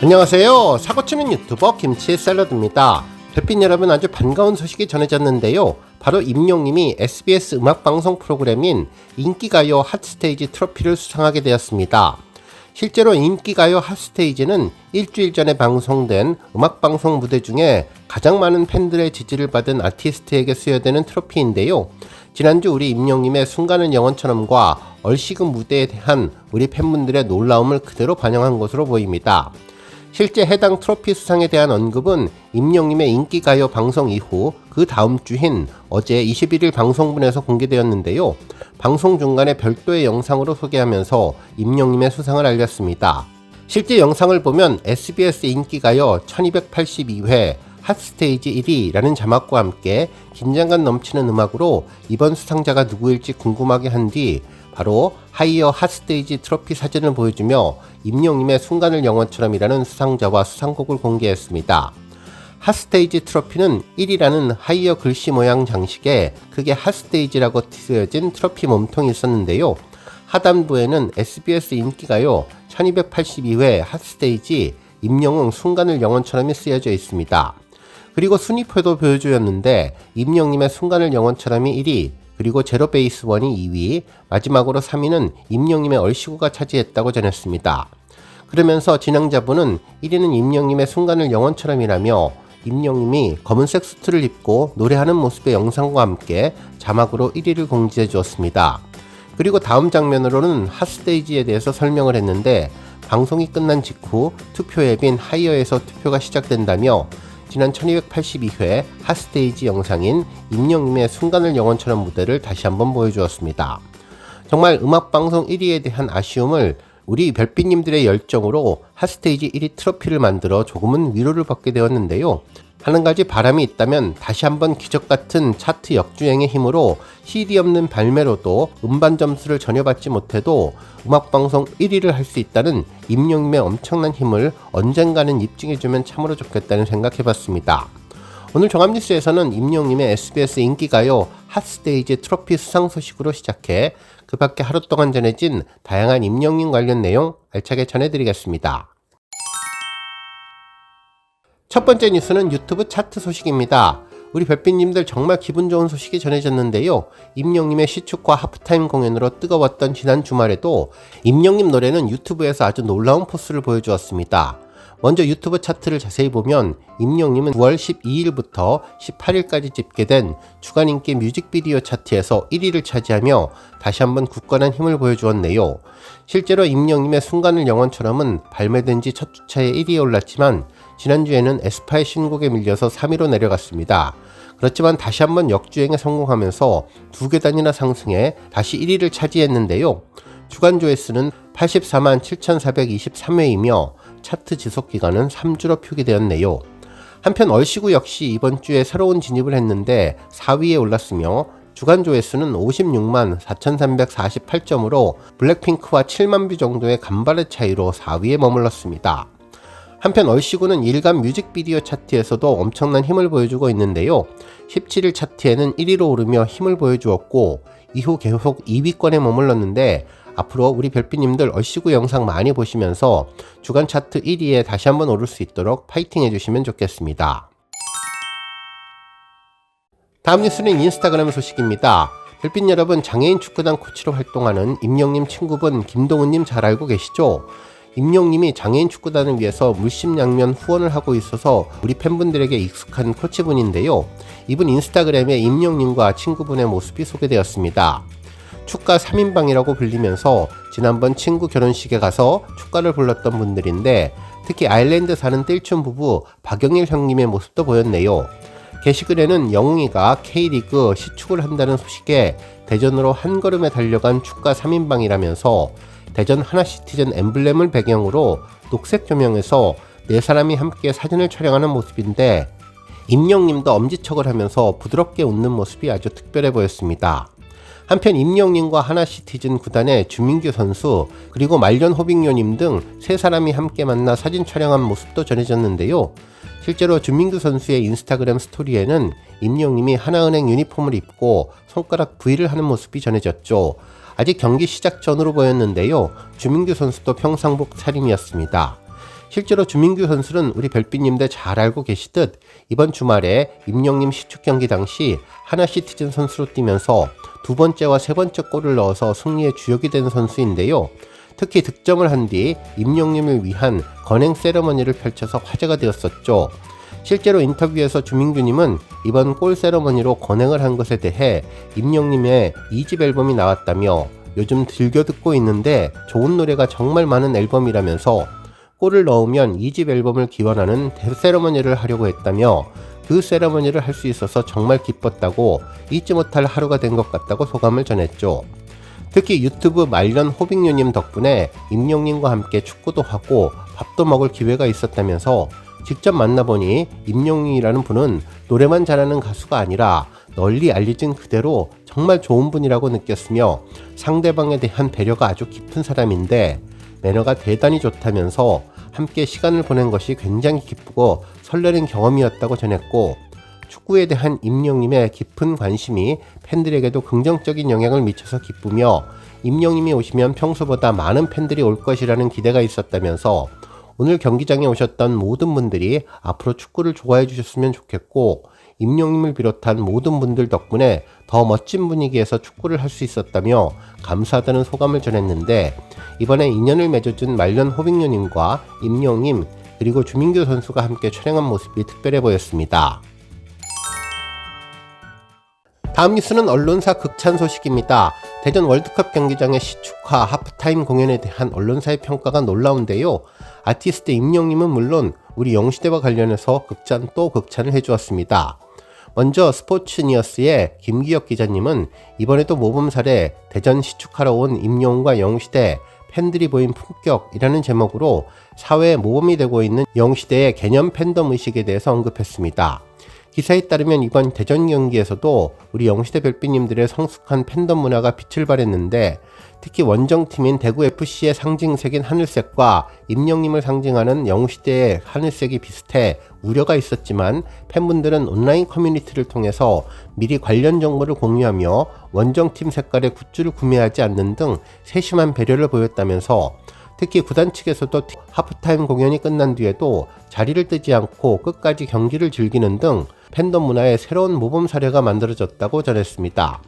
안녕하세요. 사고치는 유튜버 김치의 샐러드입니다. 별빛 여러분, 아주 반가운 소식이 전해졌는데요. 바로 임영님이 SBS 음악방송 프로그램인 인기가요 핫스테이지 트로피를 수상하게 되었습니다. 실제로 인기가요 핫스테이지는 일주일 전에 방송된 음악방송 무대 중에 가장 많은 팬들의 지지를 받은 아티스트에게 수여되는 트로피인데요. 지난주 우리 임영님의 순간은 영원처럼과 얼씨구 무대에 대한 우리 팬분들의 놀라움을 그대로 반영한 것으로 보입니다. 실제 해당 트로피 수상에 대한 언급은 임영님의 인기가요 방송 이후 그 다음 주인 어제 21일 방송분에서 공개되었는데요. 방송 중간에 별도의 영상으로 소개하면서 임영님의 수상을 알렸습니다. 실제 영상을 보면 SBS 인기가요 1282회 핫스테이지 1위라는 자막과 함께 긴장감 넘치는 음악으로 이번 수상자가 누구일지 궁금하게 한 뒤 바로 하이어 핫스테이지 트로피 사진을 보여주며 임영님의 순간을 영원처럼이라는 수상자와 수상곡을 공개했습니다. 핫스테이지 트로피는 1이라는 하이어 글씨 모양 장식에 크게 핫스테이지라고 쓰여진 트로피 몸통이 있었는데요. 하단부에는 SBS 인기가요 1282회 핫스테이지 임영웅 순간을 영원처럼이 쓰여져 있습니다. 그리고 순위표도 보여주었는데 임영님의 순간을 영원처럼이 1위, 그리고 제로베이스 1이 2위, 마지막으로 3위는 임영님의 얼씨구가 차지했다고 전했습니다. 그러면서 진행자분은 1위는 임영님의 순간을 영원처럼이라며 임영님이 검은색 수트를 입고 노래하는 모습의 영상과 함께 자막으로 1위를 공지해 주었습니다. 그리고 다음 장면으로는 핫스테이지에 대해서 설명을 했는데 방송이 끝난 직후 투표 앱인 하이어에서 투표가 시작된다며 지난 1282회 핫스테이지 영상인 임영님의 순간을 영원처럼 무대를 다시 한번 보여주었습니다. 정말 음악방송 1위에 대한 아쉬움을 우리 별빛님들의 열정으로 핫스테이지 1위 트로피를 만들어 조금은 위로를 받게 되었는데요. 한 가지 바람이 있다면 다시 한번 기적같은 차트 역주행의 힘으로 CD 없는 발매로도 음반 점수를 전혀 받지 못해도 음악방송 1위를 할 수 있다는 임영님의 엄청난 힘을 언젠가는 입증해주면 참으로 좋겠다는 생각해봤습니다. 오늘 종합뉴스에서는 임영님의 SBS 인기가요 핫스테이지 트로피 수상 소식으로 시작해 그 밖에 하루 동안 전해진 다양한 임영님 관련 내용 알차게 전해드리겠습니다. 첫 번째 뉴스는 유튜브 차트 소식입니다. 우리 별빛님들 정말 기분 좋은 소식이 전해졌는데요. 임영님의 시축과 하프타임 공연으로 뜨거웠던 지난 주말에도 임영님 노래는 유튜브에서 아주 놀라운 포스를 보여주었습니다. 먼저 유튜브 차트를 자세히 보면 임영님은 9월 12일부터 18일까지 집계된 주간 인기 뮤직비디오 차트에서 1위를 차지하며 다시 한번 굳건한 힘을 보여주었네요. 실제로 임영님의 순간을 영원처럼은 발매된 지 첫 주차에 1위에 올랐지만 지난주에는 에스파의 신곡에 밀려서 3위로 내려갔습니다. 그렇지만 다시 한번 역주행에 성공하면서 두 계단이나 상승해 다시 1위를 차지했는데요. 주간 조회수는 84만 7,423회이며 차트 지속 기간은 3주로 표기되었네요. 한편 얼씨구 역시 이번 주에 새로운 진입을 했는데 4위에 올랐으며 주간 조회수는 56만 4,348점으로 블랙핑크와 7만 뷰 정도의 간발의 차이로 4위에 머물렀습니다. 한편 얼씨구는 일간 뮤직비디오 차트에서도 엄청난 힘을 보여주고 있는데요. 17일 차트에는 1위로 오르며 힘을 보여주었고 이후 계속 2위권에 머물렀는데 앞으로 우리 별빛님들 얼씨구 영상 많이 보시면서 주간 차트 1위에 다시 한번 오를 수 있도록 파이팅 해주시면 좋겠습니다. 다음 뉴스는 인스타그램 소식입니다. 별빛 여러분, 장애인 축구단 코치로 활동하는 임영님 친구분 김동훈님 잘 알고 계시죠? 임영님이 장애인 축구단을 위해서 물심양면 후원을 하고 있어서 우리 팬분들에게 익숙한 코치분인데요. 이분 인스타그램에 임영님과 친구분의 모습이 소개되었습니다. 축가 3인방이라고 불리면서 지난번 친구 결혼식에 가서 축가를 불렀던 분들인데 특히 아일랜드 사는 띨춘 부부 박영일 형님의 모습도 보였네요. 게시글에는 영웅이가 K리그 시축을 한다는 소식에 대전으로 한 걸음에 달려간 축가 3인방이라면서 대전 하나시티즌 엠블렘을 배경으로 녹색 조명에서 네 사람이 함께 사진을 촬영하는 모습인데 임영님도 엄지척을 하면서 부드럽게 웃는 모습이 아주 특별해 보였습니다. 한편 임영님과 하나시티즌 구단의 주민규 선수 그리고 말년 호빙요님 등 세 사람이 함께 만나 사진 촬영한 모습도 전해졌는데요. 실제로 주민규 선수의 인스타그램 스토리에는 임영님이 하나은행 유니폼을 입고 손가락 V를 하는 모습이 전해졌죠. 아직 경기 시작 전으로 보였는데요. 주민규 선수도 평상복 차림이었습니다. 실제로 주민규 선수는 우리 별빛님들 잘 알고 계시듯 이번 주말에 임영님 시축 경기 당시 하나시티즌 선수로 뛰면서 두 번째와 세 번째 골을 넣어서 승리의 주역이 된 선수인데요. 특히 득점을 한 뒤 임영님을 위한 건행 세레머니를 펼쳐서 화제가 되었었죠. 실제로 인터뷰에서 주민규님은 이번 골 세레머니로 건행을 한 것에 대해 임영님의 2집 앨범이 나왔다며 요즘 즐겨 듣고 있는데 좋은 노래가 정말 많은 앨범이라면서 골을 넣으면 2집 앨범을 기원하는 세레머니를 하려고 했다며 그 세레머니를 할 수 있어서 정말 기뻤다고 잊지 못할 하루가 된 것 같다고 소감을 전했죠. 특히 유튜브 말년 호빙요님 덕분에 임영님과 함께 축구도 하고 밥도 먹을 기회가 있었다면서 직접 만나보니 임영웅이라는 분은 노래만 잘하는 가수가 아니라 널리 알려진 그대로 정말 좋은 분이라고 느꼈으며 상대방에 대한 배려가 아주 깊은 사람인데 매너가 대단히 좋다면서 함께 시간을 보낸 것이 굉장히 기쁘고 설레는 경험이었다고 전했고, 축구에 대한 임영님의 깊은 관심이 팬들에게도 긍정적인 영향을 미쳐서 기쁘며 임영님이 오시면 평소보다 많은 팬들이 올 것이라는 기대가 있었다면서 오늘 경기장에 오셨던 모든 분들이 앞으로 축구를 좋아해 주셨으면 좋겠고 임영님을 비롯한 모든 분들 덕분에 더 멋진 분위기에서 축구를 할 수 있었다며 감사하다는 소감을 전했는데, 이번에 인연을 맺어준 말년 호빙요님과 임영님 그리고 주민규 선수가 함께 촬영한 모습이 특별해 보였습니다. 다음 뉴스는 언론사 극찬 소식입니다. 대전 월드컵 경기장의 시축화 하프타임 공연에 대한 언론사의 평가가 놀라운데요. 아티스트 임영님은 물론 우리 영시대와 관련해서 극찬 또 극찬을 해주었습니다. 먼저 스포츠니어스의 김기혁 기자님은 이번에도 모범사례 대전 시축하러 온 임영웅과 영시대 팬들이 보인 품격이라는 제목으로 사회에 모범이 되고 있는 영시대의 개념 팬덤 의식에 대해서 언급했습니다. 기사에 따르면 이번 대전 경기에서도 우리 영시대 별빛님들의 성숙한 팬덤 문화가 빛을 발했는데, 특히 원정팀인 대구FC의 상징색인 하늘색과 임영님을 상징하는 영시대의 하늘색이 비슷해 우려가 있었지만 팬분들은 온라인 커뮤니티를 통해서 미리 관련 정보를 공유하며 원정팀 색깔의 굿즈를 구매하지 않는 등 세심한 배려를 보였다면서, 특히 구단 측에서도 하프타임 공연이 끝난 뒤에도 자리를 뜨지 않고 끝까지 경기를 즐기는 등 팬덤 문화의 새로운 모범 사례가 만들어졌다고 전했습니다.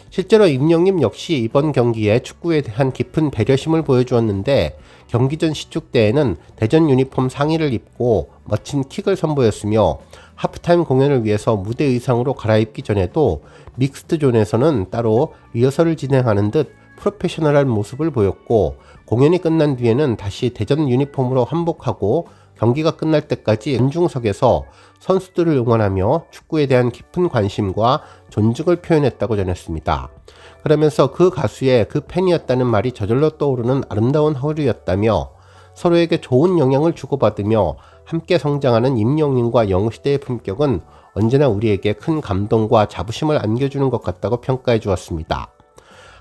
실제로 임영님 역시 이번 경기에 축구에 대한 깊은 배려심을 보여주었는데, 경기 전 시축대에는 대전 유니폼 상의를 입고 멋진 킥을 선보였으며 하프타임 공연을 위해서 무대 의상으로 갈아입기 전에도 믹스드 존에서는 따로 리허설을 진행하는 듯 프로페셔널한 모습을 보였고, 공연이 끝난 뒤에는 다시 대전 유니폼으로 환복하고 경기가 끝날 때까지 관중석에서 선수들을 응원하며 축구에 대한 깊은 관심과 존중을 표현했다고 전했습니다. 그러면서 그 가수의 그 팬이었다는 말이 저절로 떠오르는 아름다운 하루였다며, 서로에게 좋은 영향을 주고받으며 함께 성장하는 임영님과 영시대의 품격은 언제나 우리에게 큰 감동과 자부심을 안겨주는 것 같다고 평가해 주었습니다.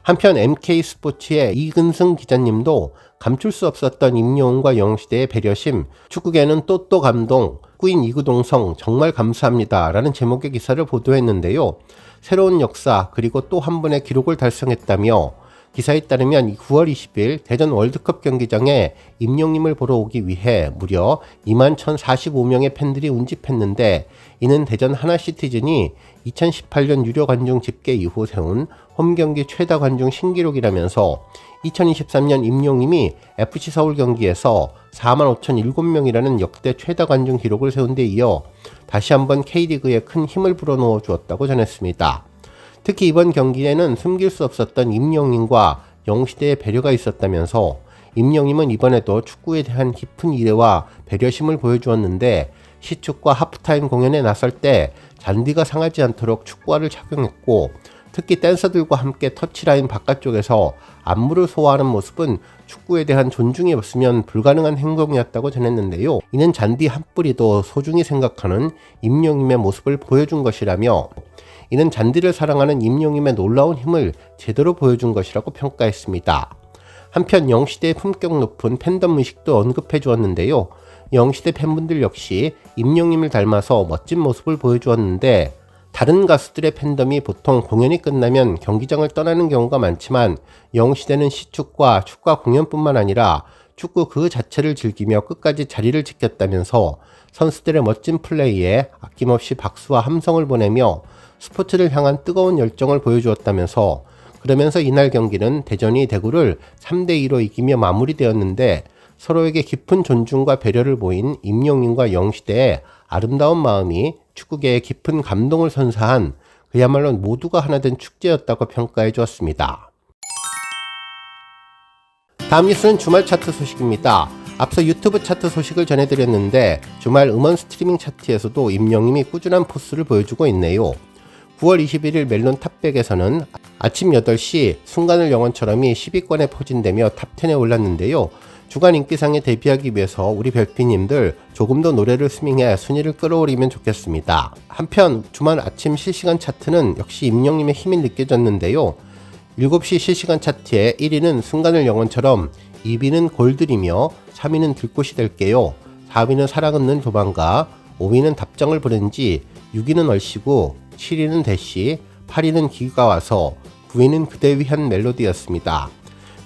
한편 MK스포츠의 이근승 기자님도 감출 수 없었던 임영웅과 영시대의 배려심, 축구계는 또 감동, 꾸인 이구동성 정말 감사합니다 라는 제목의 기사를 보도했는데요. 새로운 역사 그리고 또 한 번의 기록을 달성했다며, 기사에 따르면 9월 20일 대전 월드컵 경기장에 임영님을 보러 오기 위해 무려 21,045명의 팬들이 운집했는데, 이는 대전 하나시티즌이 2018년 유료 관중 집계 이후 세운 홈경기 최다 관중 신기록이라면서 2023년 임영님이 FC 서울 경기에서 45,007명이라는 역대 최다 관중 기록을 세운 데 이어 다시 한번 K리그에 큰 힘을 불어넣어 주었다고 전했습니다. 특히 이번 경기에는 숨길 수 없었던 임영님과 영시대의 배려가 있었다면서, 임영님은 이번에도 축구에 대한 깊은 이해와 배려심을 보여주었는데, 시축과 하프타임 공연에 나설 때 잔디가 상하지 않도록 축구화를 착용했고, 특히 댄서들과 함께 터치라인 바깥쪽에서 안무를 소화하는 모습은 축구에 대한 존중이 없으면 불가능한 행동이었다고 전했는데요. 이는 잔디 한 뿌리도 소중히 생각하는 임영님의 모습을 보여준 것이라며, 이는 잔디를 사랑하는 임영님의 놀라운 힘을 제대로 보여준 것이라고 평가했습니다. 한편 영시대의 품격 높은 팬덤 의식도 언급해 주었는데요. 영시대 팬분들 역시 임영님을 닮아서 멋진 모습을 보여주었는데, 다른 가수들의 팬덤이 보통 공연이 끝나면 경기장을 떠나는 경우가 많지만 영시대는 시축과 축가 공연뿐만 아니라 축구 그 자체를 즐기며 끝까지 자리를 지켰다면서 선수들의 멋진 플레이에 아낌없이 박수와 함성을 보내며 스포츠를 향한 뜨거운 열정을 보여주었다면서, 그러면서 이날 경기는 대전이 대구를 3대2로 이기며 마무리되었는데, 서로에게 깊은 존중과 배려를 보인 임용임과 영시대의 아름다운 마음이 축구계에 깊은 감동을 선사한 그야말로 모두가 하나 된 축제였다고 평가해 주었습니다. 다음 뉴스는 주말 차트 소식입니다. 앞서 유튜브 차트 소식을 전해드렸는데 주말 음원 스트리밍 차트에서도 임영임이 꾸준한 포스를 보여주고 있네요. 9월 21일 멜론 탑100에서는 아침 8시 순간을 영원처럼이 10위권에 포진되며 탑10에 올랐는데요. 주간 인기상에 데뷔하기 위해서 우리 별피님들 조금 더 노래를 스밍해 순위를 끌어올리면 좋겠습니다. 한편 주말 아침 실시간 차트는 역시 임영님의 힘이 느껴졌는데요. 7시 실시간 차트의 1위는 순간을 영원처럼, 2위는 골들이며 3위는 들꽃이 될게요, 4위는 사랑은 늘 도망가, 5위는 답장을 보낸지, 6위는 얼씨구, 7위는 대시, 8위는 기가 와서, 9위는 그대 위한 멜로디였습니다.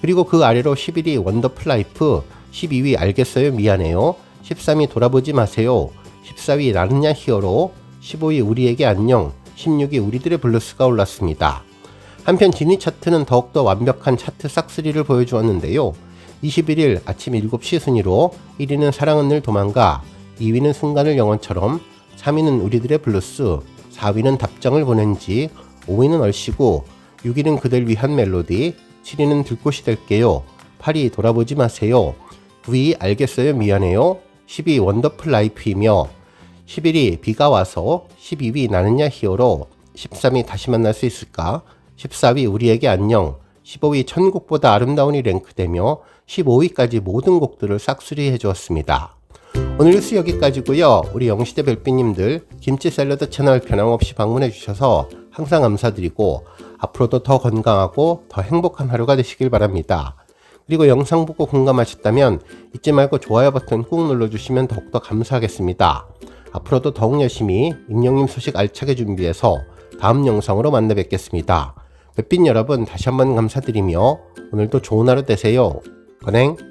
그리고 그 아래로 11위 원더풀 라이프, 12위 알겠어요 미안해요, 13위 돌아보지 마세요, 14위 나는야 히어로, 15위 우리에게 안녕, 16위 우리들의 블루스가 올랐습니다. 한편 진위 차트는 더욱더 완벽한 차트 싹쓸이를 보여주었는데요. 21일 아침 7시 순위로 1위는 사랑은 늘 도망가, 2위는 순간을 영원처럼, 3위는 우리들의 블루스, 4위는 답장을 보낸지, 5위는 얼씨구, 6위는 그댈 위한 멜로디, 7위는 들꽃이 될게요, 8위 돌아보지 마세요, 9위 알겠어요 미안해요, 10위 원더풀 라이프이며 11위 비가 와서, 12위 나는야 히어로, 13위 다시 만날 수 있을까, 14위 우리에게 안녕, 15위 천국보다 아름다운이 랭크되며 15위까지 모든 곡들을 싹쓸이 해주었습니다. 오늘 뉴스 여기까지고요. 우리 영시대 별빛님들 김치 샐러드 채널 변함없이 방문해 주셔서 항상 감사드리고 앞으로도 더 건강하고 더 행복한 하루가 되시길 바랍니다. 그리고 영상 보고 공감하셨다면 잊지 말고 좋아요 버튼 꾹 눌러주시면 더욱더 감사하겠습니다. 앞으로도 더욱 열심히 임영님 소식 알차게 준비해서 다음 영상으로 만나 뵙겠습니다. 별빛 여러분 다시 한번 감사드리며 오늘도 좋은 하루 되세요. 건행.